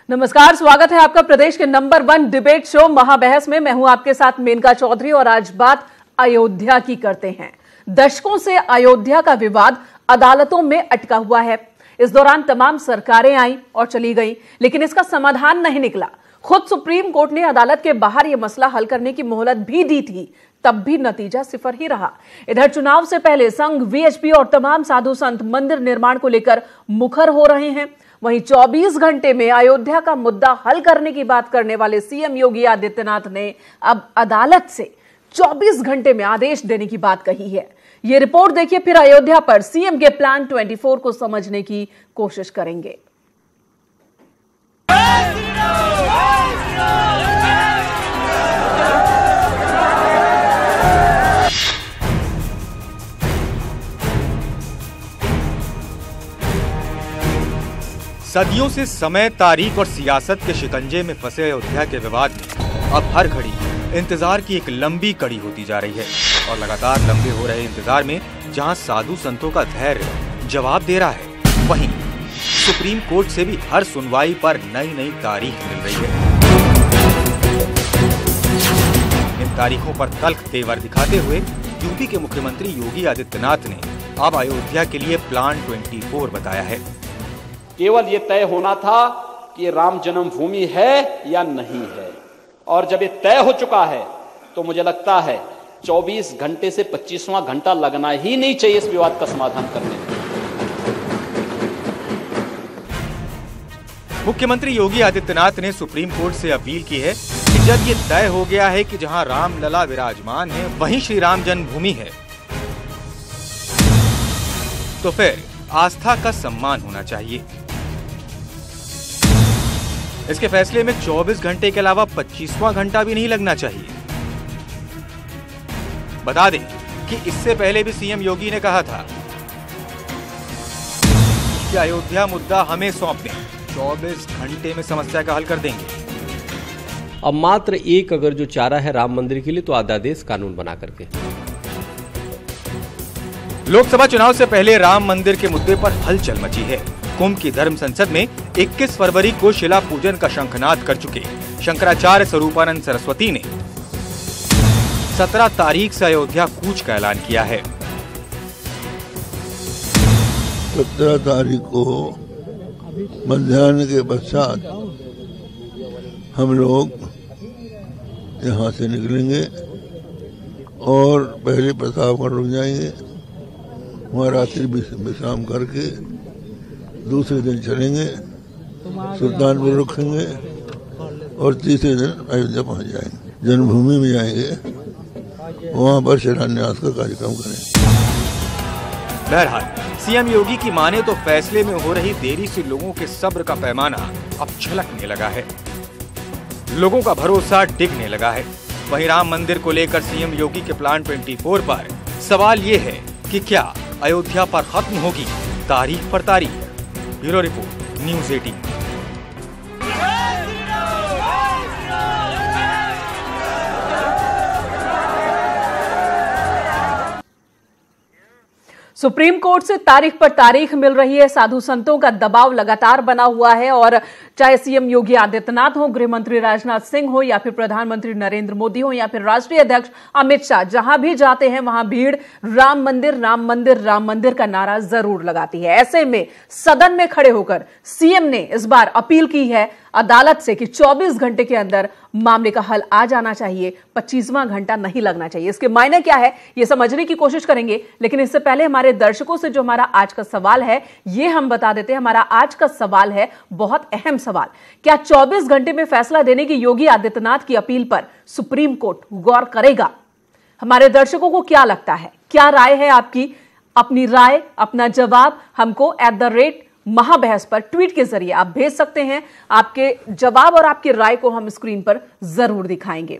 नमस्कार, स्वागत है आपका प्रदेश के नंबर 1 डिबेट शो महाबहस में। मैं हूं आपके साथ मेनका चौधरी और आज बात अयोध्या की करते हैं। दशकों से अयोध्या का विवाद अदालतों में अटका हुआ है। इस दौरान तमाम सरकारें आई और चली गई, लेकिन इसका समाधान नहीं निकला। खुद सुप्रीम कोर्ट ने अदालत के बाहर यह मसला हल करने की मोहलत भी दी थी, तब भी नतीजा सिफर ही रहा। इधर चुनाव से पहले संघ, वीएचपी और तमाम साधु संत मंदिर निर्माण को लेकर मुखर हो रहे हैं। वहीं 24 घंटे में अयोध्या का मुद्दा हल करने की बात करने वाले सीएम योगी आदित्यनाथ ने अब अदालत से 24 घंटे में आदेश देने की बात कही है। यह रिपोर्ट देखिए, फिर अयोध्या पर सीएम के प्लान 24 को समझने की कोशिश करेंगे। सदियों से समय, तारीख और सियासत के शिकंजे में फंसे अयोध्या के विवाद में अब हर घड़ी इंतजार की एक लंबी कड़ी होती जा रही है। और लगातार लंबे हो रहे इंतजार में जहां साधु संतों का धैर्य जवाब दे रहा है, वहीं सुप्रीम कोर्ट से भी हर सुनवाई पर नई नई तारीख मिल रही है। इन तारीखों पर तल्ख तेवर दिखाते हुए यूपी के मुख्यमंत्री योगी आदित्यनाथ ने अब अयोध्या के लिए प्लान 24 बताया है। केवल ये तय होना था कि राम जन्मभूमि है या नहीं है, और जब ये तय हो चुका है तो मुझे लगता है 24 घंटे से 25वां घंटा लगना ही नहीं चाहिए इस विवाद का समाधान करने में। मुख्यमंत्री योगी आदित्यनाथ ने सुप्रीम कोर्ट से अपील की है कि जब ये तय हो गया है कि जहां रामलला विराजमान है वहीं श्री राम जन्मभूमि है, तो फिर आस्था का सम्मान होना चाहिए। इसके फैसले में 24 घंटे के अलावा 25वां घंटा भी नहीं लगना चाहिए। बता दें कि इससे पहले भी सीएम योगी ने कहा था कि अयोध्या मुद्दा हमें सौंप दें, 24 घंटे में समस्या का हल कर देंगे। अब मात्र एक अगर जो चारा है राम मंदिर के लिए, तो अध्यादेश कानून बना करके। लोकसभा चुनाव से पहले राम मंदिर के मुद्दे पर हलचल मची है। कुंभ की धर्म संसद में 21 फरवरी को शिला पूजन का शंखनाद कर चुके शंकराचार्य स्वरूपानंद सरस्वती ने 17 तारीख से अयोध्या कूच का ऐलान किया है। 17 तारीख को मध्याह्न के पश्चात हम लोग यहाँ से निकलेंगे और पहले प्रतापगढ़ रुक जाएंगे, वहाँ रात्रि विश्राम करके दूसरे दिन चलेंगे, सुल्तानपुर रुकेंगे और तीसरे दिन अयोध्या पहुँच जाएंगे। जन्मभूमि में जाएंगे, वहाँ पर शिलान्यास का कार्यक्रम करेंगे। बहरहाल सीएम योगी की माने तो फैसले में हो रही देरी से लोगों के सब्र का पैमाना अब छलकने लगा है, लोगों का भरोसा डिगने लगा है। वहीं राम मंदिर को लेकर सीएम योगी के प्लान 24 पर सवाल ये है कि क्या अयोध्या पर खत्म होगी तारीख पर तारीख। Bureau report, news 18। Supreme court से तारीख पर तारीख मिल रही है। साधु संतों का दबाव लगातार बना हुआ है और चाहे सीएम योगी आदित्यनाथ हो, गृह मंत्री राजनाथ सिंह हो या फिर प्रधानमंत्री नरेंद्र मोदी हो या फिर राष्ट्रीय अध्यक्ष अमित शाह, जहां भी जाते हैं वहां भीड़ राम मंदिर, राम मंदिर, राम मंदिर का नारा जरूर लगाती है। ऐसे में सदन में खड़े होकर सीएम ने इस बार अपील की है अदालत से कि 24 घंटे के अंदर मामले का हल आ जाना चाहिए, 25वां घंटा नहीं लगना चाहिए। इसके मायने क्या है ये समझने की कोशिश करेंगे, लेकिन इससे पहले हमारे दर्शकों से जो हमारा आज का सवाल है ये हम बता देते हैं। हमारा आज का सवाल है बहुत अहम सवाल, क्या 24 घंटे में फैसला देने की योगी आदित्यनाथ की अपील पर सुप्रीम कोर्ट गौर करेगा? हमारे दर्शकों को क्या लगता है, क्या राय है आपकी? अपनी राय, अपना जवाब हमको @महाबहस पर ट्वीट के जरिए आप भेज सकते हैं। आपके जवाब और आपकी राय को हम स्क्रीन पर जरूर दिखाएंगे।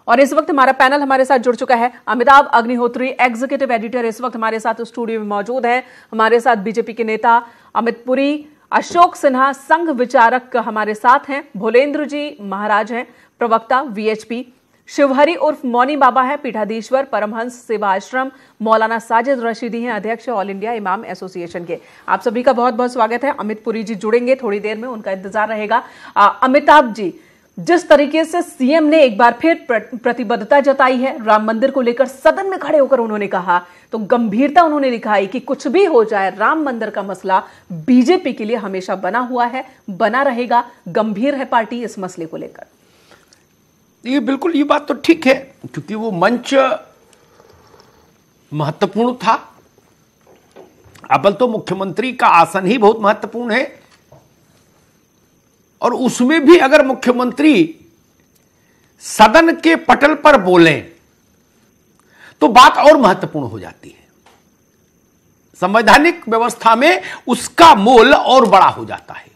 और इस वक्त हमारा पैनल हमारे साथ जुड़ चुका है। अमिताभ अग्निहोत्री, एग्जीक्यूटिव एडिटर, इस वक्त हमारे साथ स्टूडियो में मौजूद हैं। हमारे साथ बीजेपी के नेता अमित पुरी, अशोक सिन्हा संघ विचारक हमारे साथ हैं, भोलेंद्र जी महाराज हैं प्रवक्ता वीएचपी, शिवहरी उर्फ मौनी बाबा हैं, पीठाधीश्वर परमहंस सेवा आश्रम। मौलाना साजिद रशीदी हैं, अध्यक्ष ऑल इंडिया इमाम एसोसिएशन के। आप सभी का बहुत बहुत स्वागत है। अमित पुरी जी जुड़ेंगे थोड़ी देर में, उनका इंतजार रहेगा। अमिताभ जी, जिस तरीके से सीएम ने एक बार फिर प्रतिबद्धता जताई है राम मंदिर को लेकर, सदन में खड़े होकर उन्होंने कहा, तो गंभीरता उन्होंने दिखाई कि कुछ भी हो जाए राम मंदिर का मसला बीजेपी के लिए हमेशा बना हुआ है, बना रहेगा। गंभीर है पार्टी इस मसले को लेकर। ये बिल्कुल, ये बात तो ठीक है, क्योंकि वो मंच महत्वपूर्ण था। अव्वल तो मुख्यमंत्री का आसन ही बहुत महत्वपूर्ण है, और उसमें भी अगर मुख्यमंत्री सदन के पटल पर बोलें तो बात और महत्वपूर्ण हो जाती है। संवैधानिक व्यवस्था में उसका मोल और बड़ा हो जाता है।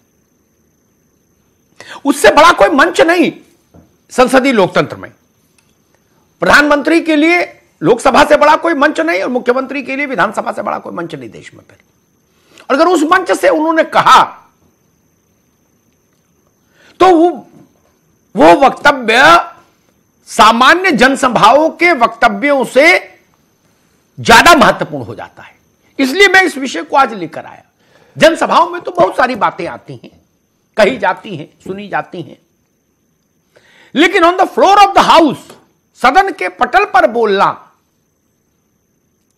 उससे बड़ा कोई मंच नहीं संसदीय लोकतंत्र में। प्रधानमंत्री के लिए लोकसभा से बड़ा कोई मंच नहीं, और मुख्यमंत्री के लिए विधानसभा से बड़ा कोई मंच नहीं देश में। फिर अगर उस मंच से उन्होंने कहा तो वो वक्तव्य सामान्य जनसभाओं के वक्तव्यों से ज्यादा महत्वपूर्ण हो जाता है। इसलिए मैं इस विषय को आज लेकर आया। जनसभाओं में तो बहुत सारी बातें आती हैं, कही जाती हैं, सुनी जाती हैं, लेकिन on the floor of the house, सदन के पटल पर बोलना,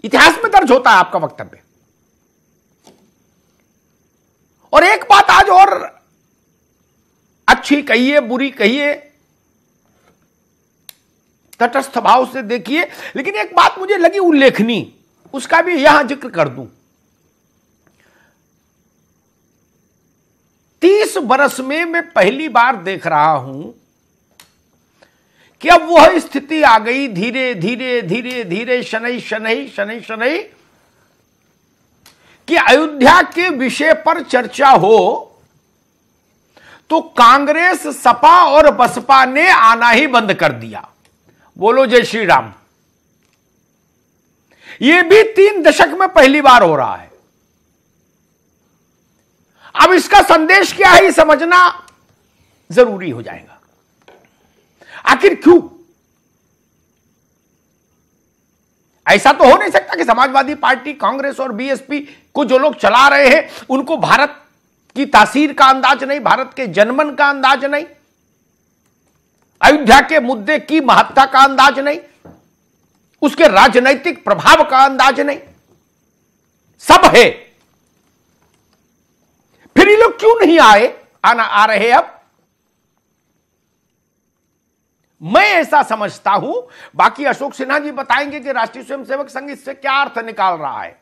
इतिहास में दर्ज होता है आपका वक्तव्य। और एक बात आज और अच्छी कहिए, बुरी कहिए, तटस्थ भाव से देखिए, लेकिन एक बात मुझे लगी उल्लेखनीय, उसका भी यहां जिक्र कर दूं। 30 बरस में मैं पहली बार देख रहा हूं कि अब वह स्थिति आ गई, धीरे धीरे धीरे धीरे, शनै शनै शनै शनै, कि अयोध्या के विषय पर चर्चा हो तो कांग्रेस, सपा और बसपा ने आना ही बंद कर दिया। बोलो जय श्री राम। यह भी 3 दशक में पहली बार हो रहा है। अब इसका संदेश क्या है, समझना जरूरी हो जाएगा। आखिर क्यों? ऐसा तो हो नहीं सकता कि समाजवादी पार्टी, कांग्रेस और बीएसपी को जो लोग चला रहे हैं उनको भारत की तासीर का अंदाज नहीं, भारत के जनमन का अंदाज नहीं, अयोध्या के मुद्दे की महत्ता का अंदाज नहीं, उसके राजनैतिक प्रभाव का अंदाज नहीं। सब है, फिर ये लोग क्यों नहीं आ रहे? अब मैं ऐसा समझता हूं, बाकी अशोक सिन्हा जी बताएंगे कि राष्ट्रीय स्वयंसेवक संघ इससे क्या अर्थ निकाल रहा है,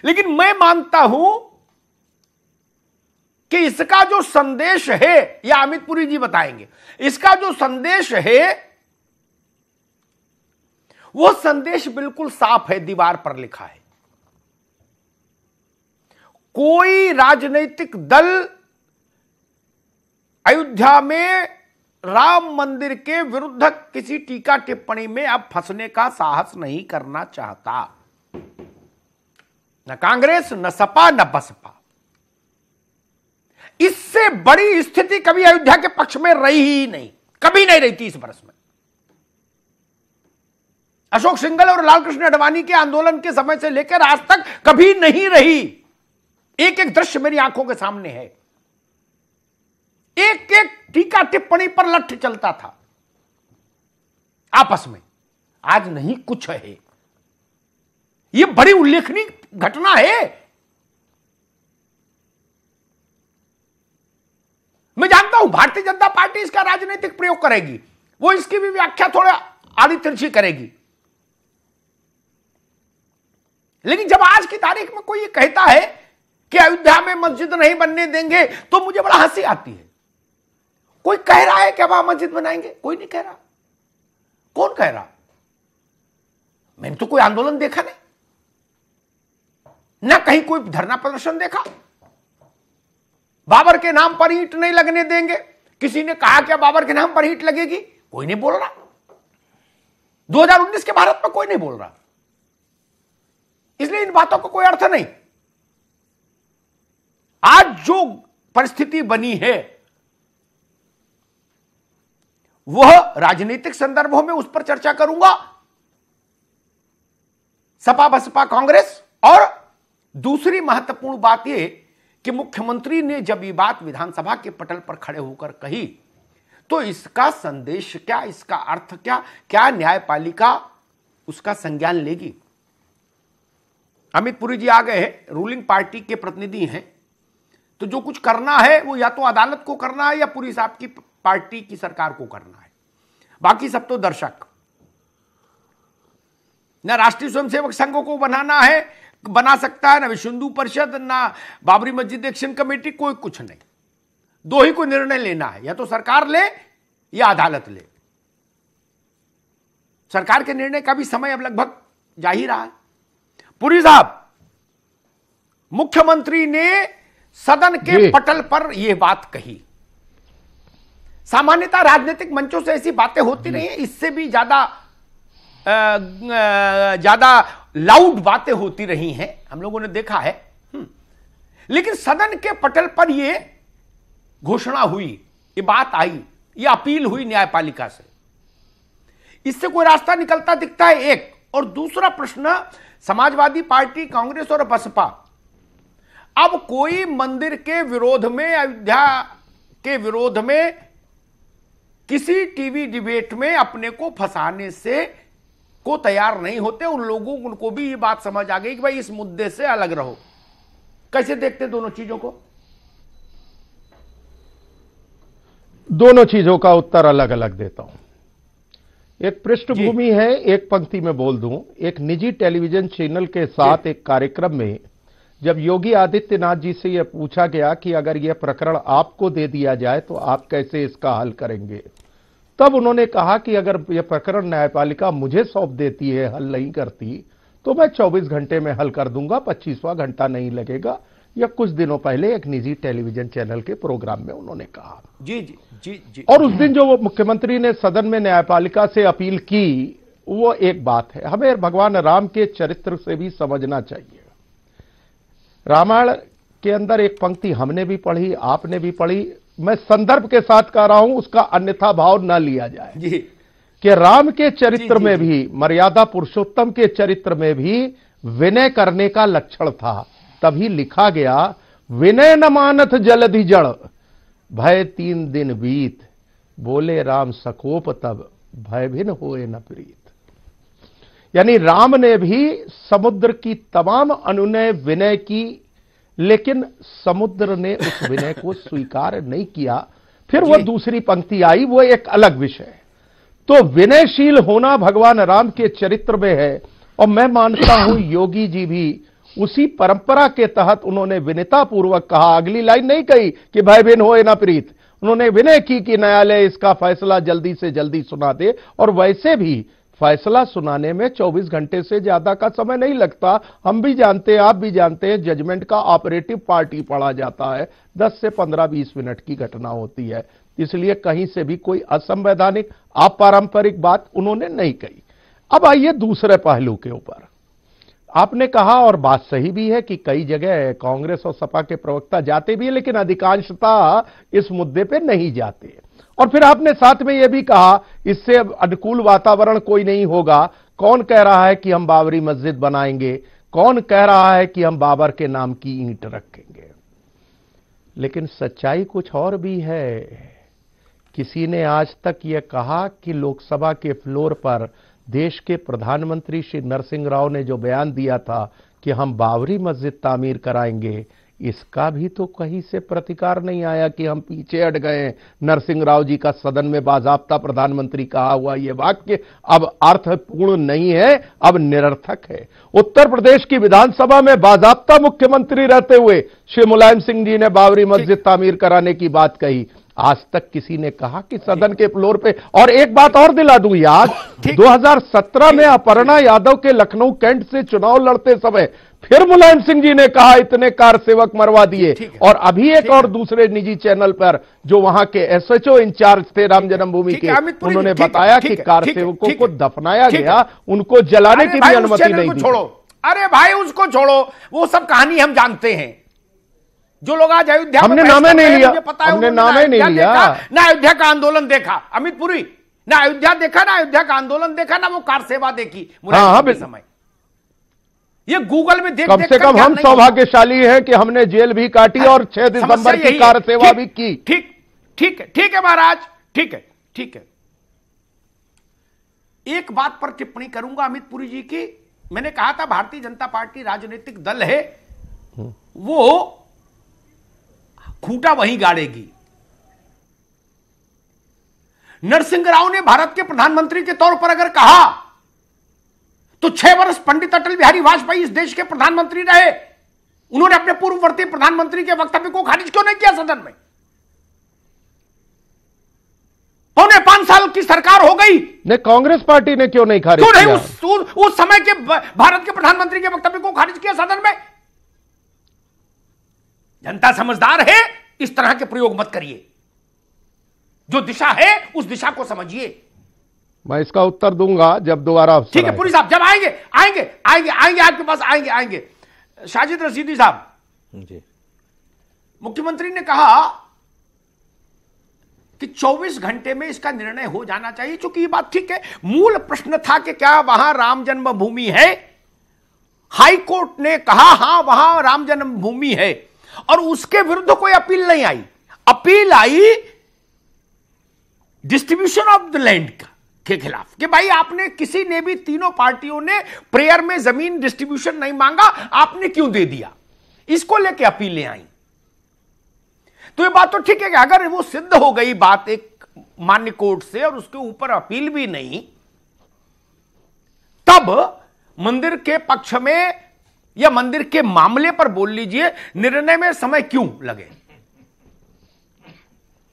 लेकिन मैं मानता हूं कि इसका जो संदेश है, या अमित पुरी जी बताएंगे, इसका जो संदेश है वो संदेश बिल्कुल साफ है, दीवार पर लिखा है। कोई राजनीतिक दल अयोध्या में राम मंदिर के विरुद्ध किसी टीका टिप्पणी में अब फंसने का साहस नहीं करना चाहता। न कांग्रेस, न सपा, न बसपा। इससे बड़ी स्थिति कभी अयोध्या के पक्ष में रही ही नहीं, कभी नहीं रही 30 वर्ष में। अशोक सिंघल और लालकृष्ण आडवाणी के आंदोलन के समय से लेकर आज तक कभी नहीं रही। एक एक दृश्य मेरी आंखों के सामने है। एक एक टीका टिप्पणी पर लठ चलता था आपस में। आज नहीं कुछ है। यह बड़ी उल्लेखनीय घटना है। मैं जानता हूं भारतीय जनता पार्टी इसका राजनीतिक प्रयोग करेगी, वो इसकी भी व्याख्या थोड़ा आड़ी तिरछी करेगी, लेकिन जब आज की तारीख में कोई ये कहता है कि अयोध्या में मस्जिद नहीं बनने देंगे तो मुझे बड़ा हंसी आती है। कोई कह रहा है कि वहां मस्जिद बनाएंगे? कोई नहीं कह रहा। कौन कह रहा? मैंने तो कोई आंदोलन देखा नहीं, ना कहीं कोई धरना प्रदर्शन देखा। बाबर के नाम पर ईंट नहीं लगने देंगे, किसी ने कहा क्या बाबर के नाम पर ईंट लगेगी? कोई नहीं बोल रहा। 2019 के भारत में कोई नहीं बोल रहा। इसलिए इन बातों का कोई अर्थ नहीं। आज जो परिस्थिति बनी है वह राजनीतिक संदर्भों में उस पर चर्चा करूंगा, सपा बसपा कांग्रेस। और दूसरी महत्वपूर्ण बात यह कि मुख्यमंत्री ने जब ये बात विधानसभा के पटल पर खड़े होकर कही तो इसका संदेश क्या, इसका अर्थ क्या, क्या न्यायपालिका उसका संज्ञान लेगी? अमित पुरी जी आ गए हैं, रूलिंग पार्टी के प्रतिनिधि हैं, तो जो कुछ करना है वो या तो अदालत को करना है या पुरी साहब की पार्टी की सरकार को करना है। बाकी सब तो दर्शक। ना राष्ट्रीय स्वयंसेवक संघ को बना सकता है, ना विश्व हिंदू परिषद, ना बाबरी मस्जिद एक्शन कमेटी, कोई कुछ नहीं। दो ही को निर्णय लेना है, या तो सरकार ले या अदालत ले। सरकार के निर्णय का भी समय अब लगभग जा ही रहा है। पुरी साहब, मुख्यमंत्री ने सदन के पटल पर यह बात कही। सामान्यतः राजनीतिक मंचों से ऐसी बातें होती रही हैं, इससे भी ज्यादा लाउड बातें होती रही हैं, हम लोगों ने देखा है। लेकिन सदन के पटल पर यह घोषणा हुई, ये बात आई, ये अपील हुई न्यायपालिका से। इससे कोई रास्ता निकलता दिखता है, एक। और दूसरा प्रश्न, समाजवादी पार्टी, कांग्रेस और बसपा अब कोई मंदिर के विरोध में, अयोध्या के विरोध में किसी टीवी डिबेट में अपने को फंसाने से को तैयार नहीं होते। उन लोगों उनको भी ये बात समझ आ गई कि भाई इस मुद्दे से अलग रहो। कैसे देखते दोनों चीजों को? दोनों चीजों का उत्तर अलग अलग देता हूं। एक पृष्ठभूमि है, एक पंक्ति में बोल दूं। एक निजी टेलीविजन चैनल के साथ एक कार्यक्रम में जब योगी आदित्यनाथ जी से यह पूछा गया कि अगर यह प्रकरण आपको दे दिया जाए तो आप कैसे इसका हल करेंगे, तब उन्होंने कहा कि अगर यह प्रकरण न्यायपालिका मुझे सौंप देती है, हल नहीं करती, तो मैं 24 घंटे में हल कर दूंगा, 25वां घंटा नहीं लगेगा। यह कुछ दिनों पहले एक निजी टेलीविजन चैनल के प्रोग्राम में उन्होंने कहा। जी जी जी जी। और उस दिन जो वो मुख्यमंत्री ने सदन में न्यायपालिका से अपील की, वो एक बात है। हमें भगवान राम के चरित्र से भी समझना चाहिए। रामायण के अंदर एक पंक्ति हमने भी पढ़ी, आपने भी पढ़ी, मैं संदर्भ के साथ कह रहा हूं, उसका अन्यथा भाव न लिया जाए जी। कि राम के चरित्र में भी, मर्यादा पुरुषोत्तम के चरित्र में भी विनय करने का लक्षण था। तभी लिखा गया, विनय न मानत जलधि जड़, भय 3 दिन बीत, बोले राम सकोप तब, भय भिन्न होए न प्रीत। यानी राम ने भी समुद्र की तमाम अनुनय विनय की, लेकिन समुद्र ने उस विनय को स्वीकार नहीं किया। फिर वो दूसरी पंक्ति आई, वो एक अलग विषय। तो विनयशील होना भगवान राम के चरित्र में है। और मैं मानता हूं योगी जी भी उसी परंपरा के तहत उन्होंने विनयता पूर्वक कहा। अगली लाइन नहीं कही कि भय भिन्न होए ना प्रीत, उन्होंने विनय की कि न्यायालय इसका फैसला जल्दी से जल्दी सुना दे। और वैसे भी फैसला सुनाने में 24 घंटे से ज्यादा का समय नहीं लगता। हम भी जानते हैं, आप भी जानते हैं, जजमेंट का ऑपरेटिव पार्ट ही पढ़ा जाता है, 10 से 15-20 मिनट की घटना होती है। इसलिए कहीं से भी कोई असंवैधानिक, अपारंपरिक बात उन्होंने नहीं कही। अब आइए दूसरे पहलू के ऊपर। आपने कहा, और बात सही भी है, कि कई जगह कांग्रेस और सपा के प्रवक्ता जाते भी हैं, लेकिन अधिकांशतः इस मुद्दे पे नहीं जाते। और फिर आपने साथ में यह भी कहा, इससे अनुकूल वातावरण कोई नहीं होगा। कौन कह रहा है कि हम बाबरी मस्जिद बनाएंगे? कौन कह रहा है कि हम बाबर के नाम की ईंट रखेंगे? लेकिन सच्चाई कुछ और भी है। किसी ने आज तक यह कहा कि लोकसभा के फ्लोर पर देश के प्रधानमंत्री श्री नरसिंह राव ने जो बयान दिया था कि हम बाबरी मस्जिद तामीर कराएंगे, इसका भी तो कहीं से प्रतिकार नहीं आया कि हम पीछे हट गए। नरसिंह राव जी का सदन में बाजाप्ता प्रधानमंत्री कहा हुआ यह वाक्य अब अर्थपूर्ण नहीं है, अब निरर्थक है। उत्तर प्रदेश की विधानसभा में बाजाप्ता मुख्यमंत्री रहते हुए श्री मुलायम सिंह जी ने बाबरी मस्जिद तामीर कराने की बात कही। आज तक किसी ने कहा कि सदन के फ्लोर पे? और एक बात और दिला दूं याद, 2017 में अपर्णा यादव के लखनऊ कैंट से चुनाव लड़ते समय फिर मुलायम सिंह जी ने कहा इतने कार सेवक मरवा दिए। और अभी एक और दूसरे निजी चैनल पर जो वहां के एसएचओ इंचार्ज थे राम जन्मभूमि के, उन्होंने बताया कि कार सेवकों को दफनाया गया, उनको जलाने की भी अनुमति नहीं दी। छोड़ो, अरे भाई उसको छोड़ो, वो सब कहानी हम जानते हैं। जो लोग आज अयोध्या हमने नामे नहीं लिया, हमने नामे नहीं लिया ना अयोध्या का आंदोलन देखा। अमित पुरी, ना अयोध्या देखा, ना अयोध्या का आंदोलन देखा, ना वो कार सेवा देखी हाँ, के समय। ये गूगल में देख कम से कम हम सौभाग्यशाली हैं कि हमने जेल भी काटी और 6 दिसंबर की कार सेवा भी की। ठीक ठीक है, ठीक है महाराज, ठीक है, ठीक है। एक बात पर टिप्पणी करूंगा अमित पुरी जी की। मैंने कहा था भारतीय जनता पार्टी राजनीतिक दल है, वो खूंटा वहीं गाड़ेगी। नरसिंह राव ने भारत के प्रधानमंत्री के तौर पर अगर कहा तो 6 वर्ष पंडित अटल बिहारी वाजपेयी इस देश के प्रधानमंत्री रहे, उन्होंने अपने पूर्ववर्ती प्रधानमंत्री के वक्तव्य को खारिज क्यों नहीं किया सदन में? 5 साल की सरकार हो गई, नहीं कांग्रेस पार्टी ने क्यों नहीं खारिज किया? किया? उस समय के भारत के प्रधानमंत्री के वक्तव्य को खारिज किया सदन में। जनता समझदार है, इस तरह के प्रयोग मत करिए। जो दिशा है उस दिशा को समझिए। मैं इसका उत्तर दूंगा जब दोबारा अवसर ठीक है पुरी साहब, जब आएंगे आपके पास आएंगे। साजिद रशीदी साहब जी, मुख्यमंत्री ने कहा कि 24 घंटे में इसका निर्णय हो जाना चाहिए, क्योंकि ये बात ठीक है। मूल प्रश्न था कि क्या वहां राम जन्मभूमि है? हाई कोर्ट ने कहा हां वहां राम जन्मभूमि है, और उसके विरुद्ध कोई अपील नहीं आई। अपील आई डिस्ट्रीब्यूशन ऑफ द लैंड के खिलाफ कि भाई आपने, किसी ने भी, तीनों पार्टियों ने प्रेयर में जमीन डिस्ट्रीब्यूशन नहीं मांगा, आपने क्यों दे दिया? इसको लेके अपीलें आई। तो ये बात तो ठीक है कि अगर वो सिद्ध हो गई बात एक मान्य कोर्ट से और उसके ऊपर अपील भी नहीं, तब मंदिर के पक्ष में या मंदिर के मामले पर बोल लीजिए, निर्णय में समय क्यों लगे?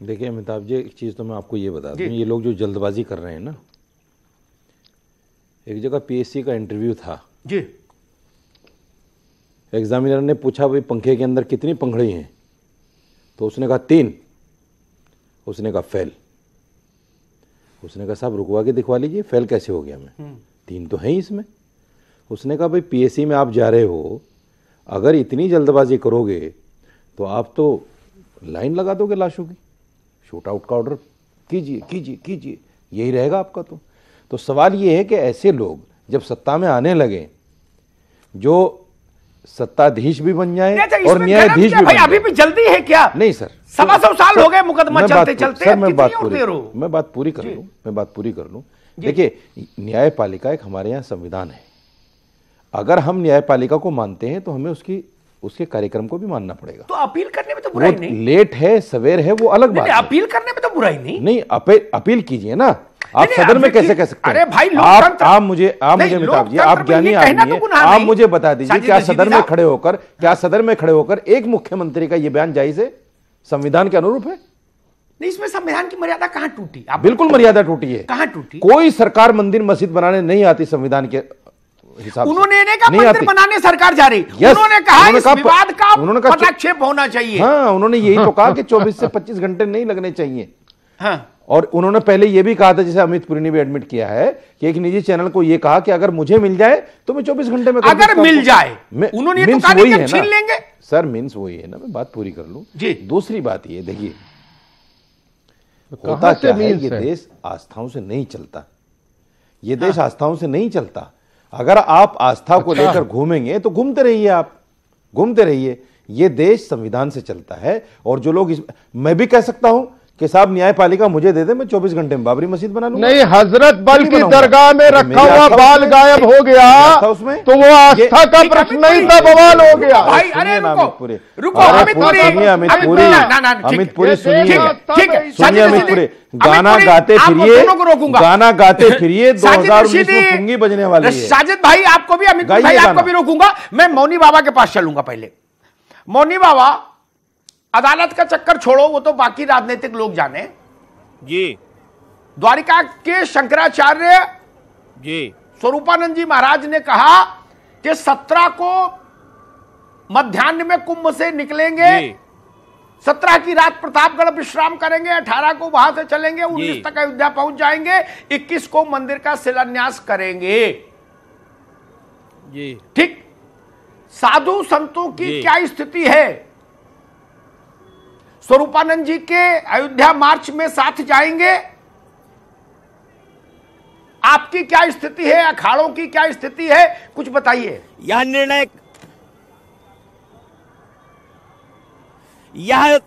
देखिए अमिताभ जी, एक चीज़ तो मैं आपको ये बता दूं, ये लोग जो जल्दबाजी कर रहे हैं ना, एक जगह पीएससी का इंटरव्यू था जी, एग्जामिनर ने पूछा भाई पंखे के अंदर कितनी पंखड़ी हैं, तो उसने कहा 3। उसने कहा फेल। उसने कहा साहब रुकवा के दिखवा लीजिए, फेल कैसे हो गया मैं? 3 तो है ही इसमें। उसने कहा भाई पीएससी में आप जा रहे हो, अगर इतनी जल्दबाजी करोगे तो आप तो लाइन लगा दोगे लाशों की, शूट आउट का ऑर्डर कीजिए कीजिए कीजिए, यही रहेगा आपका। तो सवाल ये है कि ऐसे लोग जब सत्ता में आने लगे, जो सत्ताधीश भी बन जाए और न्यायाधीश भी बन जाए। अभी भी जल्दी है क्या? नहीं सर, 125 साल हो गए मुकदमा चलते चलते। सर मैं बात पूरी कर लूं। देखिए न्यायपालिका एक हमारे यहाँ संविधान है। अगर हम न्यायपालिका को मानते हैं तो हमें उसके कार्यक्रम को भी मानना पड़ेगा। तो अपील करने में तो बुराई नहीं। लेट है सवेर है वो अलग बात है। अपील करने में तो बुराई नहीं। अपील कीजिए ना। आप सदन में कैसे कह सकते हैं? अरे भाई आप मुझे अमिताभ जी, आप ज्ञानी आदमी हैं, आप मुझे बता दीजिए क्या सदन में खड़े होकर एक मुख्यमंत्री का ये बयान जायज है, संविधान के अनुरूप है? नहीं, इसमें संविधान की मर्यादा कहां टूटी? बिल्कुल मर्यादा टूटी है। कहां टूटी? कोई सरकार मंदिर मस्जिद बनाने नहीं आती संविधान के हिसाब से। उन्होंने नहीं कहा मंदिर बनाने सरकार जा रही, उन्होंने कहा इस विवाद का हस्तक्षेप होना चाहिए। हाँ, उन्होंने यही तो कहा कि 24 से 25 घंटे नहीं लगने चाहिए। हाँ। और उन्होंने पहले यह भी कहा था, जैसे अमित पुरी ने भी एडमिट किया है, कि एक निजी चैनल को यह कहा कि अगर मुझे मिल जाए तो मैं 24 घंटे में, अगर मिल जाए, उन्होंने ये तो कहा कि हम छीन लेंगे। सर मीन्स वही है ना, मैं बात पूरी कर लूं जी। दूसरी बात ये देखिए, होता क्या है, ये देश आस्थाओं से नहीं चलता। ये देश आस्थाओं से नहीं चलता। अगर आप आस्था को लेकर घूमेंगे तो घूमते रहिए, आप घूमते रहिए। ये देश संविधान से चलता है। और जो लोग मैं भी कह सकता हूं कि साहब न्यायपालिका मुझे दे दे, मैं 24 घंटे में बाबरी मस्जिद बना लूंगा। नहीं, हज़रत बल की दरगाह में रखा हुआ बाल गायब हो गया उसमें, तो वो आस्था का प्रश्न नहीं था, बवाल हो गया। भाई अरे अमित पुरी, सुनिए, अमित पुरी, गाना गाते फिरिए 2019 में पुंगी बजने वाली है। साजिद भाई आपको भी, अमित भाई आपको भी रोकूंगा। मैं मौनी बाबा के पास चलूंगा। पहले मौनी बाबा, अदालत का चक्कर छोड़ो, वो तो बाकी राजनीतिक लोग जाने जी। द्वारिका के शंकराचार्य जी स्वरूपानंद जी महाराज ने कहा कि 17 को मध्याह्न में कुंभ से निकलेंगे, 17 की रात प्रतापगढ़ विश्राम करेंगे, 18 को वहां से चलेंगे, 19 तक अयोध्या पहुंच जाएंगे, 21 को मंदिर का शिलान्यास करेंगे। ठीक। साधु संतों की क्या स्थिति है? स्वरूपानंद जी के अयोध्या मार्च में साथ जाएंगे, आपकी क्या स्थिति है, अखाड़ों की क्या स्थिति है, कुछ बताइए। यह निर्णय, यह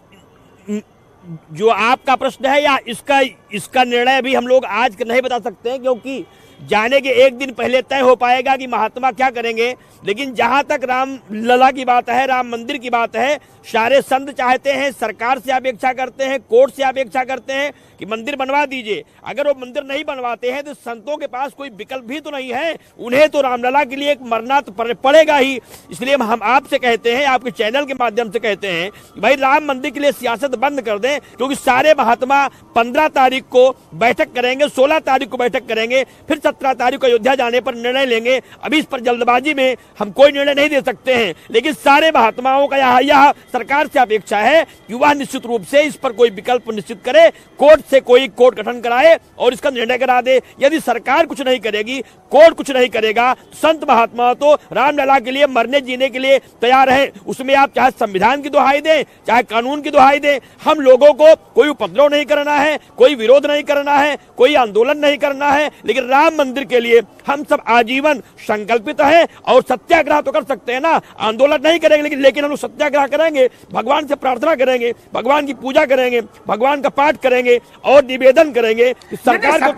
जो आपका प्रश्न है या इसका निर्णय भी हम लोग आज नहीं बता सकते हैं, क्योंकि जाने के एक दिन पहले तय हो पाएगा कि महात्मा क्या करेंगे। लेकिन जहां तक राम लला की बात है, राम मंदिर की बात है, सारे संत चाहते हैं, सरकार से अपेक्षा करते हैं, कोर्ट से अपेक्षा करते हैं कि मंदिर बनवा दीजिए। अगर वो मंदिर नहीं बनवाते हैं तो संतों के पास कोई विकल्प भी तो नहीं है, उन्हें तो रामलला के लिए एक मरना तो पड़ेगा ही। इसलिए हम आपसे कहते हैं, आपके चैनल के माध्यम से कहते हैं कि भाई राम मंदिर के लिए सियासत बंद कर दें, क्योंकि सारे महात्मा 15 तारीख को बैठक करेंगे, 16 तारीख को बैठक करेंगे, फिर 17 तारीख को अयोध्या जाने पर निर्णय लेंगे। अभी इस पर जल्दबाजी में हम कोई निर्णय नहीं दे सकते हैं, लेकिन सारे महात्माओं का यह सरकार से अपेक्षा है कि वह निश्चित रूप से इस पर कोई विकल्प निश्चित करे, कोर्ट से कोई कोर्ट गठन कराए और इसका निर्णय करा दे। यदि सरकार कुछ नहीं करेगी, कोर्ट कुछ नहीं करेगा, संत महात्मा तो रामलला के लिए मरने जीने के लिए तैयार हैं। उसमें आप चाहे संविधान की दुहाई दें, चाहे कानून की दुहाई दें, हम लोगों को कोई उपद्रव नहीं करना है, कोई विरोध नहीं करना है, कोई आंदोलन नहीं करना है, लेकिन राम मंदिर के लिए हम सब आजीवन संकल्पित हैं। और सत्याग्रह तो कर सकते हैं ना, आंदोलन नहीं करेंगे, लेकिन हम लोग सत्याग्रह करेंगे, भगवान से प्रार्थना करेंगे, भगवान की पूजा करेंगे, भगवान का पाठ करेंगे और निवेदन करेंगे कि सरकार को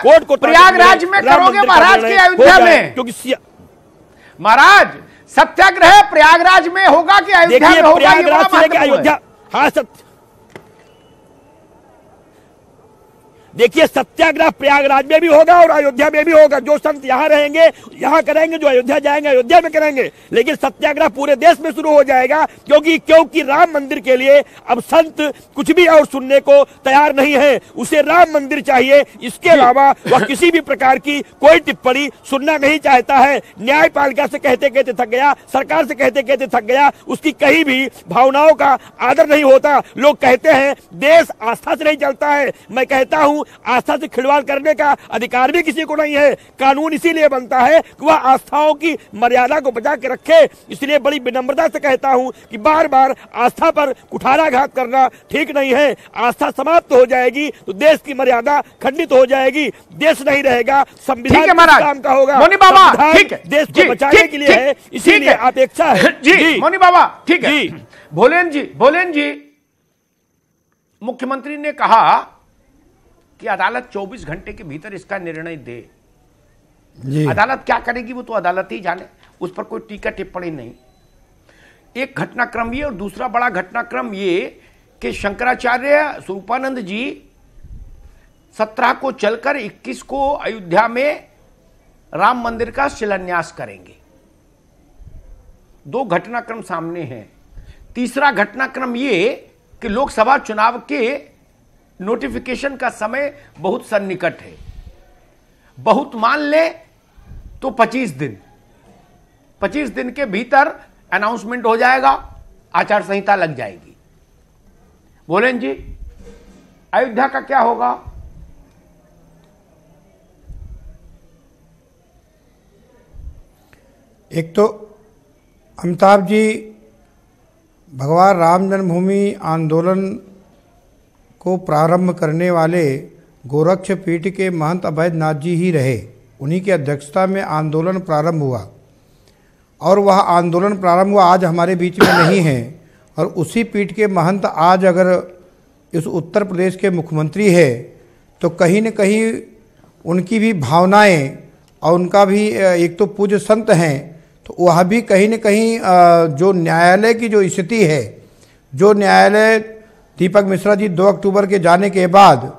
कोर्ट को प्रयागराज में करोगे महाराज की अयोध्या में, क्योंकि महाराज सत्याग्रह प्रयागराज में होगा कि अयोध्या में होगा? प्रयागराज से लेकर अयोध्या, हाँ देखिए सत्याग्रह प्रयागराज में भी होगा और अयोध्या में भी होगा। जो संत यहाँ रहेंगे यहाँ करेंगे, जो अयोध्या जाएंगे अयोध्या में करेंगे, लेकिन सत्याग्रह पूरे देश में शुरू हो जाएगा, क्योंकि राम मंदिर के लिए अब संत कुछ भी और सुनने को तैयार नहीं है। उसे राम मंदिर चाहिए, इसके अलावा वह किसी भी प्रकार की कोई टिप्पणी सुनना नहीं चाहता है। न्यायपालिका से कहते कहते थक गया, सरकार से कहते कहते थक गया, उसकी कहीं भी भावनाओं का आदर नहीं होता। लोग कहते हैं देश आस्था से नहीं चलता है, मैं कहता हूं आस्था से खिलवाड़ करने का अधिकार भी किसी को नहीं है। कानून इसीलिए बनता है कि वह आस्थाओं की मर्यादा को बचा के रखे। इसलिए बड़ी विनम्रता से कहता हूं कि बार बार आस्था पर कुठाराघात करना ठीक नहीं है। आस्था समाप्त हो जाएगी तो देश की मर्यादा खंडित हो जाएगी, देश नहीं रहेगा, संविधान काम का होगा। मोनी बाबा ठीक है, देश को बचाने के लिए है, इसीलिए अपेक्षा है। जी मोनी बाबा ठीक है। भोलेन जी, मुख्यमंत्री ने कहा कि अदालत 24 घंटे के भीतर इसका निर्णय दे। अदालत क्या करेगी वो तो अदालत ही जाने, उस पर कोई टीका टिप्पणी नहीं। एक घटनाक्रम ये और दूसरा बड़ा घटनाक्रम ये कि शंकराचार्य स्वरूपानंद जी 17 को चलकर 21 को अयोध्या में राम मंदिर का शिलान्यास करेंगे। 2 घटनाक्रम सामने हैं। तीसरा घटनाक्रम ये कि लोकसभा चुनाव के नोटिफिकेशन का समय बहुत सन्निकट है। बहुत मान ले तो 25 दिन के भीतर अनाउंसमेंट हो जाएगा, आचार संहिता लग जाएगी। बोलें जी, अयोध्या का क्या होगा? एक तो अमिताभ जी भगवान राम जन्मभूमि आंदोलन को प्रारंभ करने वाले गोरक्ष पीठ के महंत अभयनाथ जी ही रहे। उन्हीं की अध्यक्षता में आंदोलन प्रारंभ हुआ और वह आंदोलन प्रारंभ हुआ, आज हमारे बीच में नहीं है। और उसी पीठ के महंत आज अगर इस उत्तर प्रदेश के मुख्यमंत्री है तो कहीं न कहीं उनकी भी भावनाएं और उनका भी एक तो पूज्य संत हैं, तो वह भी कहीं न कहीं जो न्यायालय की जो स्थिति है, जो न्यायालय दीपक मिश्रा जी 2 अक्टूबर के जाने के बाद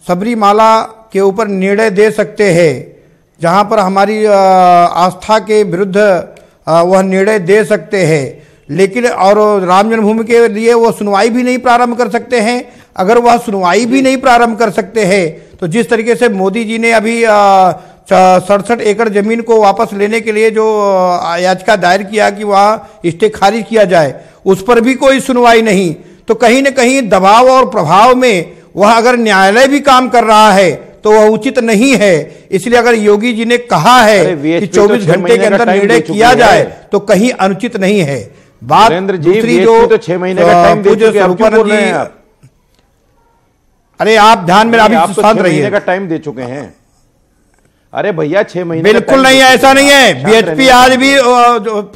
सबरीमाला के ऊपर निर्णय दे सकते हैं, जहां पर हमारी आस्था के विरुद्ध वह निर्णय दे सकते हैं, लेकिन और राम जन्मभूमि के लिए वो सुनवाई भी नहीं प्रारंभ कर सकते हैं। अगर वह सुनवाई भी नहीं प्रारंभ कर सकते हैं तो जिस तरीके से मोदी जी ने अभी 67 एकड़ जमीन को वापस लेने के लिए जो याचिका दायर किया कि वहाँ स्टे खारिज किया जाए, उस पर भी कोई सुनवाई नहीं। तो कहीं न कहीं दबाव और प्रभाव में वह अगर न्यायालय भी काम कर रहा है तो वह उचित नहीं है। इसलिए अगर योगी जी ने कहा है कि 24 घंटे के अंदर निर्णय किया जाए तो कहीं अनुचित नहीं है। बात दूसरी जो तो 6 महीने का टाइम दे चुके हैं, आप क्यों बोल रहे हैं आप? अरे आप ध्यान में अभी शांत रहिए का टाइम दे चुके हैं। अरे भैया 6 महीने बिल्कुल नहीं है, ऐसा नहीं है। बीएचपी आज भी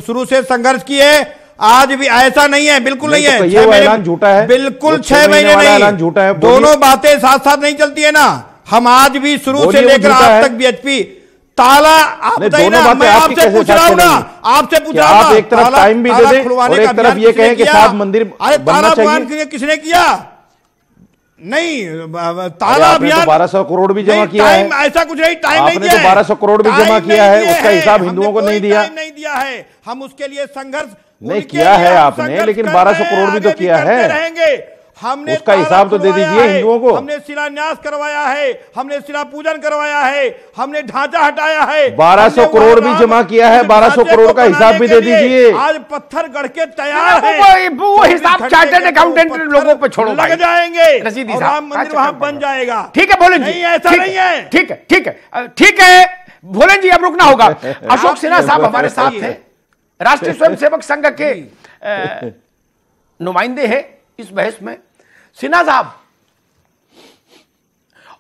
शुरू से संघर्ष की है, आज भी ऐसा नहीं है, बिल्कुल नहीं है। 6 महीने झूठा है, बिल्कुल 6 महीने नहीं, झूठा है। दोनों बातें साथ साथ नहीं चलती है ना। हम आज भी शुरू से लेकर आज तक बीएचपी ताला, आप बताइए ना, मैं आपसे पूछ रहा हूँ ना, आपसे पूछ रहा हूँ, एक तरफ टाइम भी दे दें और एक तरफ ये कहें कि 7 मंदिर बनना चाहिए। किसने किया? नहीं, ताला अभियान 1200 करोड़ भी जमा किया है, ऐसा कुछ नहीं, टाइम नहीं दिया है। 1200 करोड़ भी जमा किया है, उसका हिसाब हिंदुओं को नहीं दिया, नहीं दिया है। हम उसके लिए संघर्ष नहीं किया है आपने, लेकिन 1200 करोड़ भी तो किया है, रहेंगे। हमने उसका हिसाब तो दे दीजिए हिंदुओं को। हमने शिलान्यास करवाया है, हमने शिला पूजन करवाया है, हमने ढांचा हटाया है, 1200 करोड़ भी जमा किया है, 1200 करोड़ का हिसाब भी दे दीजिए। आज पत्थर गढ़ के तैयार है, वो हिसाब चार्टर्ड अकाउंटेंट लोगों पे छोड़ो, लग जाएंगे, रसीदी और राम मंदिर वहां बन जाएगा। ठीक है भोलन जी, नहीं ऐसा नहीं है। ठीक है, ठीक है, ठीक है भोलन जी, अब रुकना होगा। अशोक सिन्हा साहब हमारे साथ हैं, राष्ट्रीय स्वयंसेवक संघ के नुमाइंदे हैं इस बहस में। सिन्हा साहब,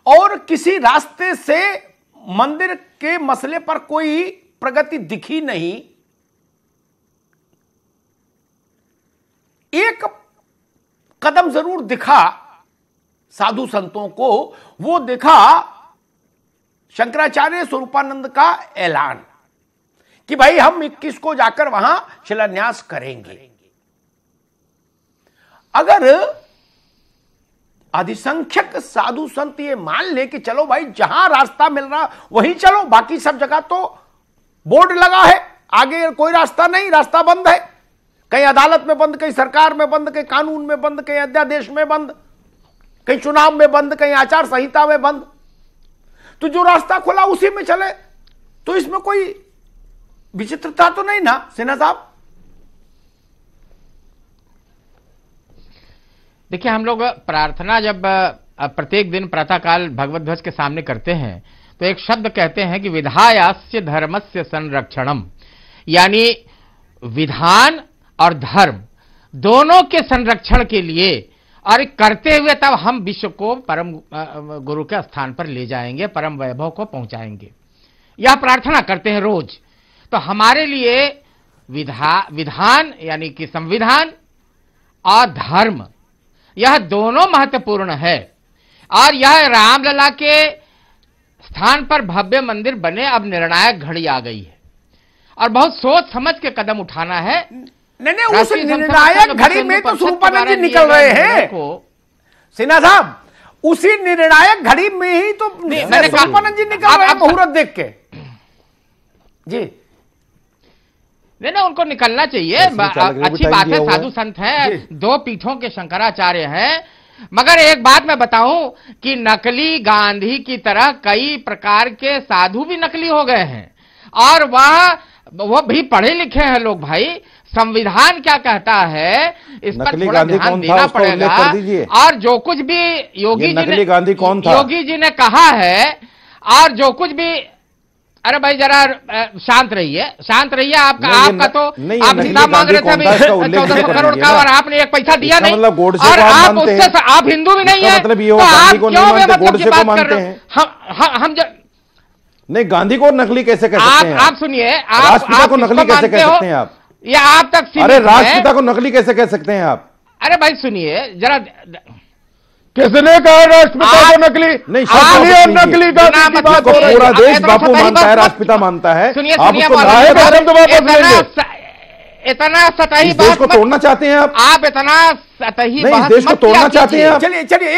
और किसी रास्ते से मंदिर के मसले पर कोई प्रगति दिखी नहीं। एक कदम जरूर दिखा साधु संतों को, वो दिखा शंकराचार्य स्वरूपानंद का ऐलान कि भाई हम 21 को जाकर वहां शिलान्यास करेंगे। अगर अधिसंख्यक साधु संत ये मान ले कि चलो भाई जहां रास्ता मिल रहा वहीं चलो, बाकी सब जगह तो बोर्ड लगा है, आगे कोई रास्ता नहीं, रास्ता बंद है, कहीं अदालत में बंद, कहीं सरकार में बंद, कहीं कानून में बंद, कहीं अध्यादेश में बंद, कहीं चुनाव में बंद, कहीं आचार संहिता में बंद, तो जो रास्ता खुला उसी में चले, तो इसमें कोई विचित्रता तो नहीं ना सिन्हा साहब? देखिए, हम लोग प्रार्थना जब प्रत्येक दिन प्रातःकाल भगवत ध्वज के सामने करते हैं तो एक शब्द कहते हैं कि विधायास्य धर्मस्य संरक्षणम, यानी विधान और धर्म दोनों के संरक्षण के लिए, और करते हुए तब हम विश्व को परम गुरु के स्थान पर ले जाएंगे, परम वैभव को पहुंचाएंगे। यह प्रार्थना करते हैं रोज। तो हमारे लिए विधान यानी कि संविधान और धर्म, यह दोनों महत्वपूर्ण है। और यह रामलला के स्थान पर भव्य मंदिर बने, अब निर्णायक घड़ी आ गई है और बहुत सोच समझ के कदम उठाना है। नहीं, उस निर्णायक घड़ी में तो स्वरूपानंद जी निकल रहे हैं सिन्हा साहब, उसी निर्णायक घड़ी में ही तो स्वरूपानंद जी निकल रहे हैं मुहूर्त देख के जी। नहीं, उनको निकलना चाहिए, अच्छी बात है, साधु संत हैं, 2 पीठों के शंकराचार्य हैं। मगर एक बात मैं बताऊं कि नकली गांधी की तरह कई प्रकार के साधु भी नकली हो गए हैं, और वो भी पढ़े लिखे हैं लोग भाई। संविधान क्या कहता है इस पर थोड़ा ध्यान देना पड़ेगा। और जो कुछ भी योगी जी ने कहा है, और जो कुछ भी, अरे भाई जरा शांत रहिए, आपका तो आप हिसाब मांग रहे थे अभी 1400 करोड़ का, और आपने एक पैसा दिया नहीं, और आप उससे आप हिंदू भी नहीं है, तो आप क्यों बेमतलब की बात कर रहे हैं? हम नहीं, गांधी को नकली कैसे कह सकते हैं? आप सुनिए, राष्ट्रपिता को नकली कैसे कह सकते हैं आप? या आप तक, अरे राष्ट्रपिता को नकली कैसे कह सकते हैं आप? अरे भाई सुनिए जरा, किसने कहा राष्ट्रपिता को नकली? नहीं, नकली का बात हो रही है। पूरा देश बापू मानता है, राष्ट्रपिता मानता है। सुनिए, इतना सतही देश को तोड़ना चाहते हैं आप इतना सतही नहीं, देश को तोड़ना चाहते हैं आप। चलिए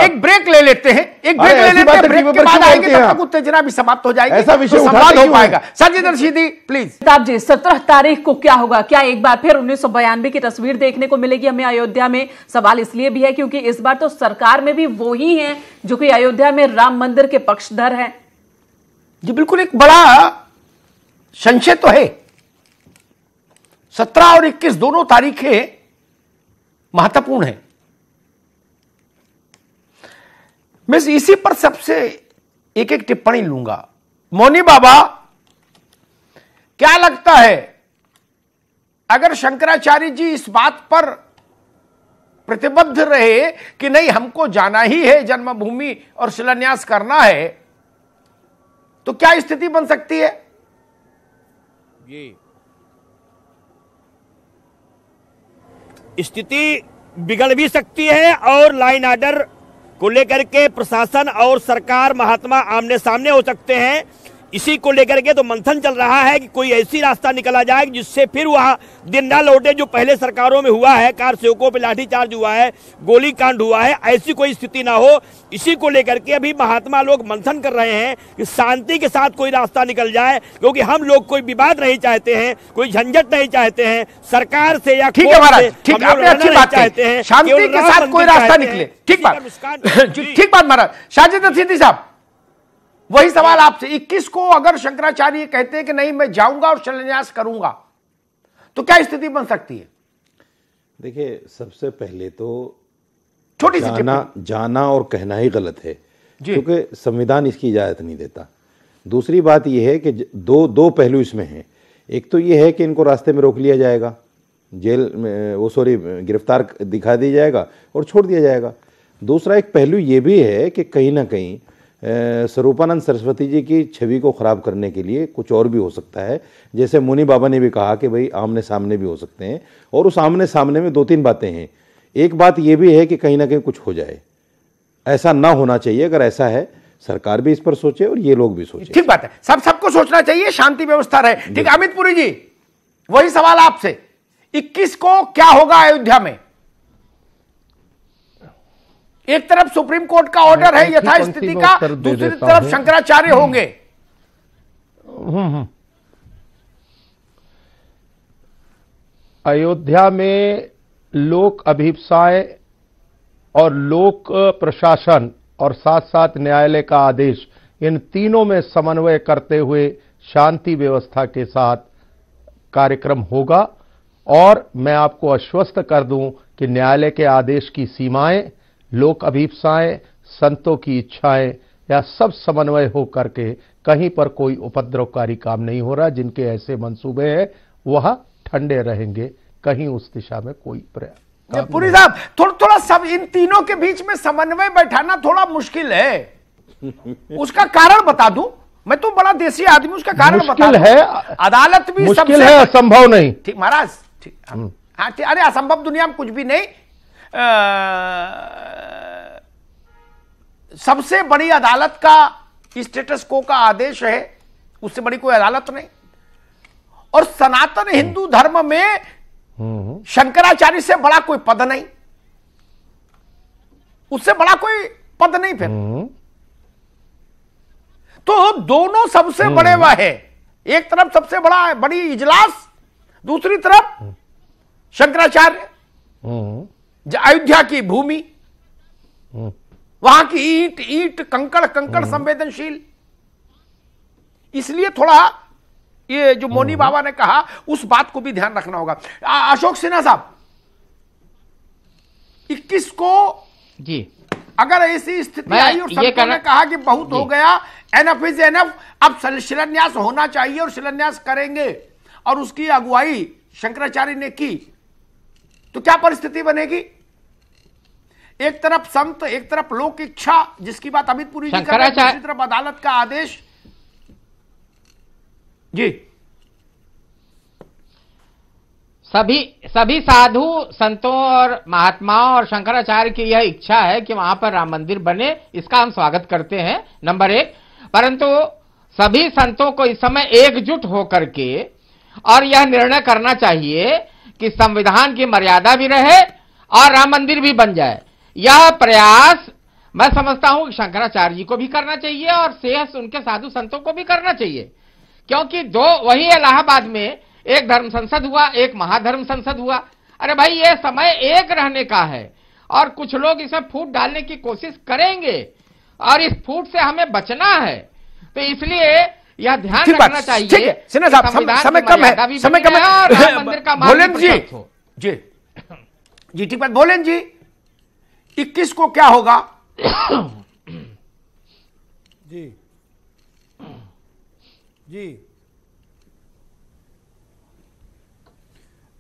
एक ब्रेक ले लेते हैं, ब्रेक के बाद आएंगे, तब तक उत्तेजना भी समाप्त हो जाएगी, ऐसा विषय संवाद हो पाएगा। संजय दर्शीदी प्लीज। साहब जी, 17 तारीख को क्या होगा? क्या एक बार फिर 1992 की तस्वीर देखने को मिलेगी हमें अयोध्या में? सवाल इसलिए भी है क्योंकि इस बार तो सरकार में भी वो ही है जो कि अयोध्या में राम मंदिर के पक्षधर हैं। जी बिल्कुल, एक बड़ा संशय तो है। 17 और 21 दोनों तारीखें महत्वपूर्ण है। मैं इसी पर सबसे एक एक टिप्पणी लूंगा। मौनी बाबा, क्या लगता है अगर शंकराचार्य जी इस बात पर प्रतिबद्ध रहे कि नहीं हमको जाना ही है जन्मभूमि और शिलान्यास करना है, तो क्या स्थिति बन सकती है? ये स्थिति बिगड़ भी सकती है और लाइन ऑर्डर को लेकर के प्रशासन और सरकार महात्मा आमने सामने हो सकते हैं। इसी को लेकर के तो मंथन चल रहा है कि कोई ऐसी रास्ता निकला जाए जिससे फिर वह दिन ना लौटे जो पहले सरकारों में हुआ है, कार सेवकों पे लाठीचार्ज हुआ है, गोली कांड हुआ है, ऐसी कोई स्थिति ना हो। इसी को लेकर के अभी महात्मा लोग मंथन कर रहे हैं कि शांति के साथ कोई रास्ता निकल जाए, क्योंकि हम लोग कोई विवाद नहीं चाहते हैं, कोई झंझट नहीं चाहते हैं सरकार से या ठीक है महाराज, ठीक है, अच्छी बात चाहते हैं, शांति के साथ कोई रास्ता निकले। ठीक बात, ठीक बात महाराज। शाहजाद सिद्दीकी साहब, वही सवाल आपसे, 21 को अगर शंकराचार्य कहते हैं कि नहीं मैं जाऊंगा और शिलान्यास करूंगा, तो क्या स्थिति बन सकती है? देखिए, सबसे पहले तो छोटी सी जाना और कहना ही गलत है, क्योंकि संविधान इसकी इजाजत नहीं देता। दूसरी बात यह है कि दो पहलू इसमें हैं। एक तो यह है कि इनको रास्ते में रोक लिया जाएगा, जेल में गिरफ्तार दिखा दिया जाएगा और छोड़ दिया जाएगा। दूसरा एक पहलू यह भी है कि कहीं ना कहीं स्वरूपानंद सरस्वती जी की छवि को खराब करने के लिए कुछ और भी हो सकता है। जैसे मुनि बाबा ने भी कहा कि भाई आमने सामने भी हो सकते हैं, और उस आमने सामने में 2-3 बातें हैं। एक बात यह भी है कि कहीं ना कहीं कुछ हो जाए, ऐसा ना होना चाहिए। अगर ऐसा है, सरकार भी इस पर सोचे और ये लोग भी सोचे। ठीक बात है, सबको सोचना चाहिए, शांति व्यवस्था रहे। ठीक, अमित पुरी जी, वही सवाल आपसे, 21 को क्या होगा अयोध्या में? एक तरफ सुप्रीम कोर्ट का ऑर्डर है यथास्थिति का, दूसरी तरफ शंकराचार्य होंगे। अयोध्या में लोक अभिप्साएं और लोक प्रशासन और साथ साथ न्यायालय का आदेश, इन तीनों में समन्वय करते हुए शांति व्यवस्था के साथ कार्यक्रम होगा। और मैं आपको आश्वस्त कर दूं कि न्यायालय के आदेश की सीमाएं, लोक अभिप्साएं, संतों की इच्छाएं, या सब समन्वय हो करके कहीं पर कोई उपद्रवकारी काम नहीं हो रहा। जिनके ऐसे मंसूबे हैं वह ठंडे रहेंगे, कहीं उस दिशा में कोई प्रयास। पुरी साहब, थोड़ा सब इन तीनों के बीच में समन्वय बैठाना थोड़ा मुश्किल है, उसका कारण बता दूं? मैं तो बड़ा देसी आदमी, उसका कारण बता दूं? है, अदालत भी मुश्किल है, असंभव नहीं। ठीक महाराज, ठीक, हाँ, अरे असंभव दुनिया में कुछ भी नहीं। सबसे बड़ी अदालत का स्टेटस को का आदेश है, उससे बड़ी कोई अदालत नहीं। और सनातन हिंदू धर्म में शंकराचार्य से बड़ा कोई पद नहीं, उससे बड़ा कोई पद नहीं। फिर तो दोनों सबसे बड़े वह है, एक तरफ सबसे बड़ी इजलास, दूसरी तरफ शंकराचार्य, अयोध्या की भूमि, वहां की ईंट कंकड़ संवेदनशील। इसलिए थोड़ा ये जो मोनी बाबा ने कहा, उस बात को भी ध्यान रखना होगा। अशोक सिन्हा साहब, 21 को जी अगर ऐसी स्थिति आई और सबको ने कहा कि बहुत हो गया, एनफ इज एनफ, अब शिलान्यास होना चाहिए और शिलान्यास करेंगे, और उसकी अगुवाई शंकराचार्य ने की, तो क्या परिस्थिति बनेगी? एक तरफ संत, एक तरफ लोक इच्छा, जिसकी बात अमित पुरी जी कर रहे हैं, दूसरी तरफ अदालत का आदेश। जी, सभी साधु संतों और महात्माओं और शंकराचार्य की यह इच्छा है कि वहां पर राम मंदिर बने, इसका हम स्वागत करते हैं, नंबर 1। परंतु सभी संतों को इस समय एकजुट होकर के और यह निर्णय करना चाहिए कि संविधान की मर्यादा भी रहे और राम मंदिर भी बन जाए। यह प्रयास मैं समझता हूं कि शंकराचार्य जी को भी करना चाहिए और शेष उनके साधु संतों को भी करना चाहिए, क्योंकि वही इलाहाबाद में एक धर्म संसद हुआ, एक महाधर्म संसद हुआ। अरे भाई, ये समय एक रहने का है और कुछ लोग इसमें फूट डालने की कोशिश करेंगे और इस फूट से हमें बचना है। तो इसलिए यह ध्यान रखना चाहिए। ठीक है सिन्हा साहब, समय कम है, समय कम है। मंदिर का भोलेन जी, जी ठीक बात। भोलेन जी, 21 को क्या होगा? जी जी,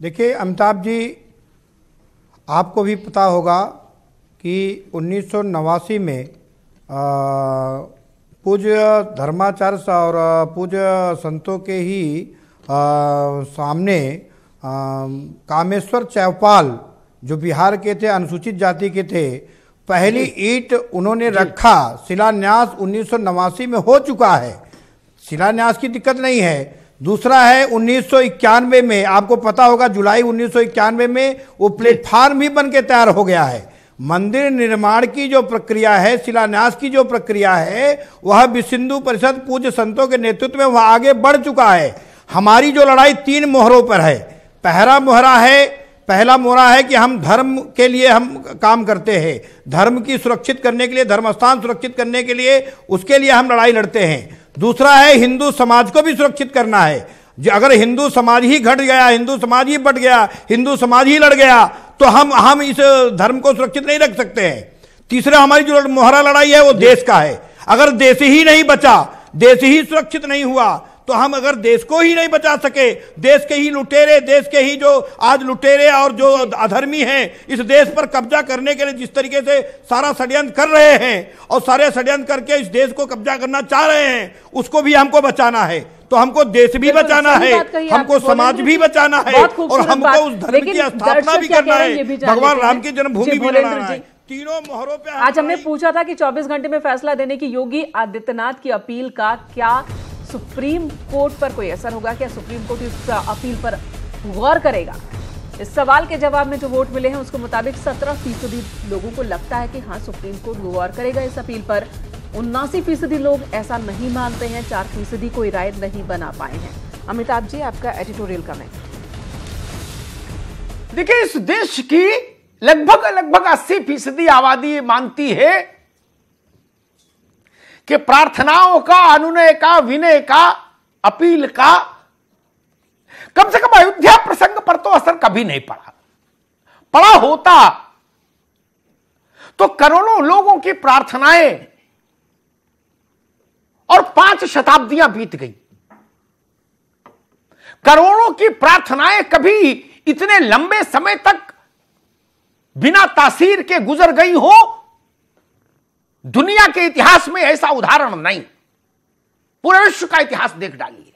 देखिए अमिताभ जी, आपको भी पता होगा कि 1989 में पूज्य धर्माचार्य और पूज्य संतों के ही सामने कामेश्वर चौपाल जो बिहार के थे, अनुसूचित जाति के थे, पहली ईंट उन्होंने रखा। शिलान्यास 1989 में हो चुका है, शिलान्यास की दिक्कत नहीं है। दूसरा है 1991 में, आपको पता होगा जुलाई 1991 में वो प्लेटफार्म भी बन के तैयार हो गया है। मंदिर निर्माण की जो प्रक्रिया है, शिलान्यास की जो प्रक्रिया है, वह विश्व हिंदू परिषद पूज्य संतों के नेतृत्व में वह आगे बढ़ चुका है। हमारी जो लड़ाई 3 मोहरों पर है। पहला मोहरा है कि हम धर्म के लिए हम काम करते हैं, धर्म की सुरक्षित करने के लिए, धर्म स्थान सुरक्षित करने के लिए, उसके लिए हम लड़ाई लड़ते हैं। दूसरा है हिंदू समाज को भी सुरक्षित करना है। अगर हिंदू समाज ही घट गया, हिंदू समाज ही बट गया, हिंदू समाज ही लड़ गया, तो हम इस धर्म को सुरक्षित नहीं रख सकते हैं। तीसरा हमारी जो मोहरा लड़ाई है वो देश का है। अगर देश ही नहीं बचा, देश ही सुरक्षित नहीं हुआ, तो हम अगर देश को ही नहीं बचा सके, देश के ही लुटेरे, देश के ही जो आज लुटेरे और जो अधर्मी हैं, इस देश पर कब्जा करने के लिए जिस तरीके से सारा षड्यंत्र कर रहे हैं और सारे षड्यंत्र करके इस देश को कब्जा करना चाह रहे हैं, उसको भी हमको बचाना है। तो हमको देश भी बचाना है, हमको समाज भी बचाना है और हमको उस धर्म की स्थापना भी करना है, भगवान राम की जन्मभूमि भी बनाना है। तीनों मोहरों पे आज हमने पूछा था कि 24 घंटे में फैसला देने की योगी आदित्यनाथ की अपील का क्या सुप्रीम कोर्ट पर कोई असर होगा, क्या सुप्रीम कोर्ट इस अपील पर गौर करेगा? इस सवाल के जवाब में जो वोट मिले हैं उसके मुताबिक 17% लोगों को लगता है कि हाँ सुप्रीम कोर्ट गौर करेगा इस अपील पर। 79% लोग ऐसा नहीं मानते हैं, 4% कोई राय नहीं बना पाए हैं। अमिताभ जी, आपका एडिटोरियल कमेंट। देखिए, इस देश की लगभग 80% आबादी मानती है कि प्रार्थनाओं का, अनुनय का, विनय का, अपील का कम से कम अयोध्या प्रसंग पर तो असर कभी नहीं पड़ा होता तो करोड़ों लोगों की प्रार्थनाएं और 5 शताब्दियां बीत गई। करोड़ों की प्रार्थनाएं कभी इतने लंबे समय तक बिना तासीर के गुजर गई हो, दुनिया के इतिहास में ऐसा उदाहरण नहीं। पूरे विश्व का इतिहास देख डालिए।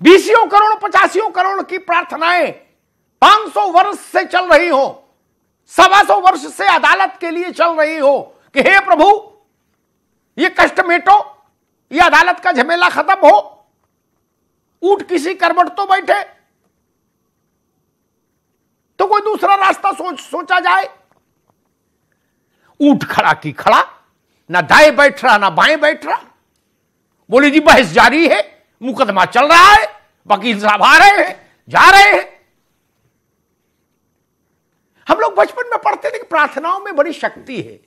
20 करोड़ 85 करोड़ की प्रार्थनाएं 500 वर्ष से चल रही हो, 125 वर्ष से अदालत के लिए चल रही हो कि हे प्रभु ये कष्ट मिटो, ये अदालत का झमेला खत्म हो, ऊंट किसी करवट तो बैठे, तो कोई दूसरा रास्ता सोचा जाए। ऊंट खड़ा की खड़ा, ना दाएं बैठ रहा ना बाएं बैठ रहा। बोले जी बहस जारी है, मुकदमा चल रहा है, वकील साहब आ रहे हैं, जा रहे हैं। हम लोग बचपन में पढ़ते थे कि प्रार्थनाओं में बड़ी शक्ति है।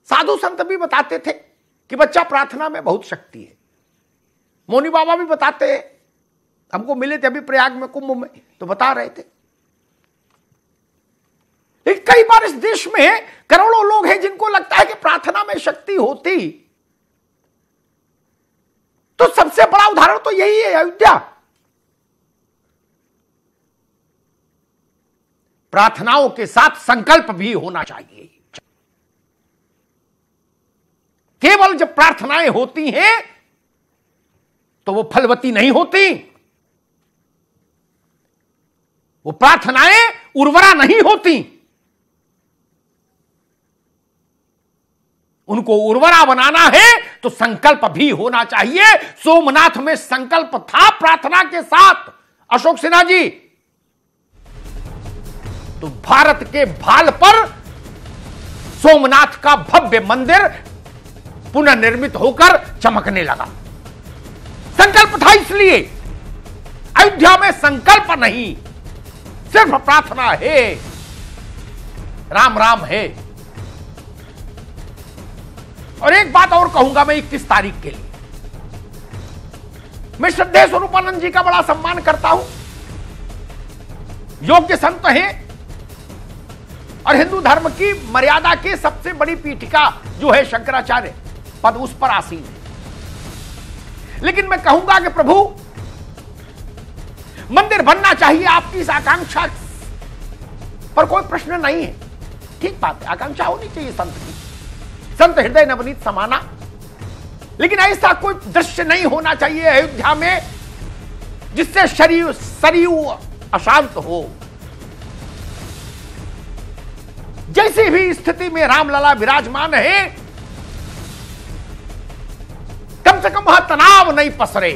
साधु संत भी बताते थे कि बच्चा प्रार्थना में बहुत शक्ति है। मौनी बाबा भी बताते हैं, हमको मिले थे अभी प्रयाग में कुंभ में, तो बता रहे थे। कई बार इस देश में करोड़ों लोग हैं जिनको लगता है कि प्रार्थना में शक्ति होती, तो सबसे बड़ा उदाहरण तो यही है अयोध्या। प्रार्थनाओं के साथ संकल्प भी होना चाहिए। केवल जब प्रार्थनाएं होती हैं तो वो फलवती नहीं होती, वो प्रार्थनाएं उर्वरा नहीं होती। उनको उर्वरा बनाना है तो संकल्प भी होना चाहिए। सोमनाथ में संकल्प था प्रार्थना के साथ, अशोक सिन्हा जी। तो भारत के भाल पर सोमनाथ का भव्य मंदिर पुनर्निर्मित होकर चमकने लगा। संकल्प था, इसलिए अयोध्या में संकल्प नहीं, सिर्फ प्रार्थना है, राम राम है। और एक बात और कहूंगा मैं 31 तारीख के लिए, मैं श्रद्धेय स्वरूपानंद जी का बड़ा सम्मान करता हूं। योग्य संत हैं और हिंदू धर्म की मर्यादा की सबसे बड़ी पीठिका जो है शंकराचार्य पद, उस पर आसीन है। लेकिन मैं कहूंगा कि प्रभु मंदिर बनना चाहिए, आपकी इस आकांक्षा पर कोई प्रश्न नहीं है। ठीक बात है, आकांक्षा होनी चाहिए संत की, संत हृदय नवनीत समाना, लेकिन ऐसा कोई दृश्य नहीं होना चाहिए अयोध्या में जिससे सरयू अशांत हो। जैसी भी स्थिति में रामलला विराजमान है, कम से कम वहां तनाव नहीं पसरे।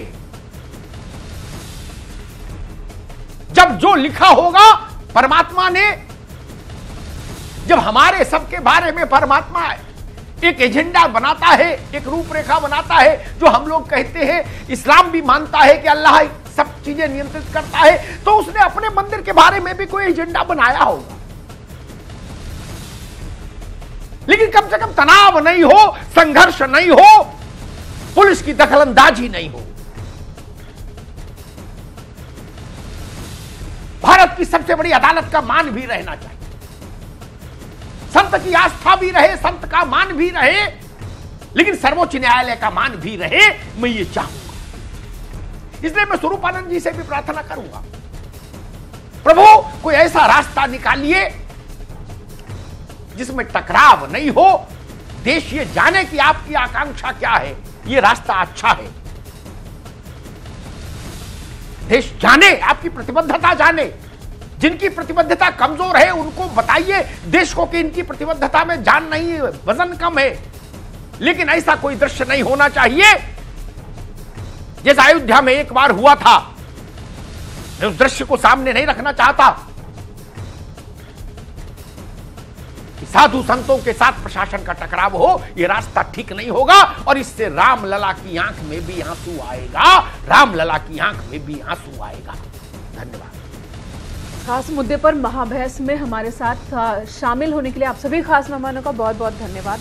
जब जो लिखा होगा परमात्मा ने, जब हमारे सबके बारे में परमात्मा एक एजेंडा बनाता है, एक रूपरेखा बनाता है, जो हम लोग कहते हैं, इस्लाम भी मानता है कि अल्लाह सब चीजें नियंत्रित करता है, तो उसने अपने मंदिर के बारे में भी कोई एजेंडा बनाया होगा। लेकिन कम से कम तनाव नहीं हो, संघर्ष नहीं हो, पुलिस की दखलंदाजी नहीं हो। भारत की सबसे बड़ी अदालत का मान भी रहना चाहिए, संत की आस्था भी रहे, संत का मान भी रहे, लेकिन सर्वोच्च न्यायालय का मान भी रहे, मैं ये चाहूंगा। इसलिए मैं स्वरूपानंद जी से भी प्रार्थना करूंगा, प्रभु कोई ऐसा रास्ता निकालिए जिसमें टकराव नहीं हो, देश ये जाने कि आपकी आकांक्षा क्या है, ये रास्ता अच्छा है, देश जाने, आपकी प्रतिबद्धता जाने। जिनकी प्रतिबद्धता कमजोर है उनको बताइए देश को कि इनकी प्रतिबद्धता में जान नहीं है, वजन कम है। लेकिन ऐसा कोई दृश्य नहीं होना चाहिए जैसा अयोध्या में एक बार हुआ था। मैं उस दृश्य को सामने नहीं रखना चाहता कि साधु संतों के साथ प्रशासन का टकराव हो, यह रास्ता ठीक नहीं होगा और इससे रामलला की आंख में भी आंसू आएगा, रामलला की आंख में भी आंसू आएगा। धन्यवाद। खास मुद्दे पर महाबहस में हमारे साथ शामिल होने के लिए आप सभी खास मेहमानों का बहुत बहुत धन्यवाद।